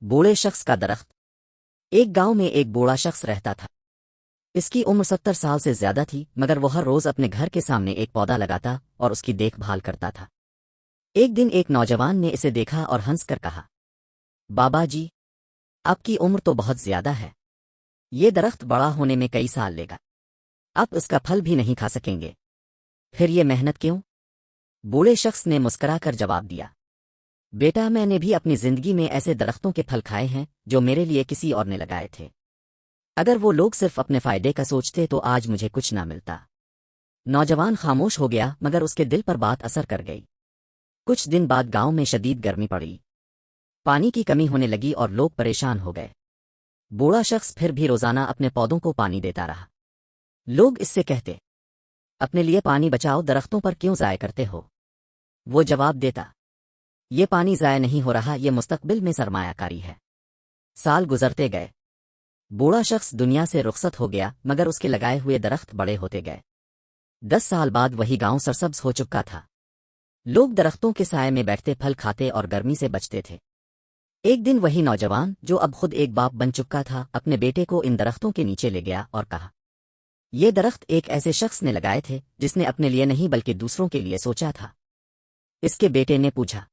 بوڑھے شخص کا درخت۔ ایک گاؤں میں ایک بوڑھا شخص رہتا تھا۔ اس کی عمر 70 سال سے زیادہ تھی، مگر وہ ہر روز اپنے گھر کے سامنے ایک پودا لگاتا اور اس کی دیکھ بھال کرتا تھا۔ ایک دن ایک نوجوان نے اسے دیکھا اور ہنس کر کہا، بابا جی، آپ کی عمر تو بہت زیادہ ہے، یہ درخت بڑا ہونے میں کئی سال لے گا، آپ اس کا پھل بھی نہیں کھا سکیں گے، پھر یہ محنت کیوں؟ بوڑھے شخص نے مسکرا کر جواب دیا، بیٹا، میں نے بھی اپنی زندگی میں ایسے درختوں کے پھل کھائے ہیں جو میرے لیے کسی اور نے لگائے تھے۔ اگر وہ لوگ صرف اپنے فائدے کا سوچتے تو آج مجھے کچھ نہ ملتا۔ نوجوان خاموش ہو گیا، مگر اس کے دل پر بات اثر کر گئی۔ کچھ دن بعد گاؤں میں شدید گرمی پڑی، پانی کی کمی ہونے لگی اور لوگ پریشان ہو گئے۔ بوڑھا شخص پھر بھی روزانہ اپنے پودوں کو پانی دیتا رہا۔ لوگ اس سے کہتے، اپنے لیے پانی بچاؤ، درختوں پر کیوں ضائع کرتے ہو؟ وہ جواب دیتا، یہ پانی ضائع نہیں ہو رہا، یہ مستقبل میں سرمایہ کاری ہے۔ سال گزرتے گئے، بوڑھا شخص دنیا سے رخصت ہو گیا، مگر اس کے لگائے ہوئے درخت بڑے ہوتے گئے۔ 10 سال بعد وہی گاؤں سرسبز ہو چکا تھا۔ لوگ درختوں کے سائے میں بیٹھتے، پھل کھاتے اور گرمی سے بچتے تھے۔ ایک دن وہی نوجوان، جو اب خود ایک باپ بن چکا تھا، اپنے بیٹے کو ان درختوں کے نیچے لے گیا اور کہا، یہ درخت ایک ایسے شخص نے لگائے تھے جس نے اپنے لیے نہیں بلکہ دوسروں کے لیے سوچا تھا۔ اس کے بیٹے نے پوچھا،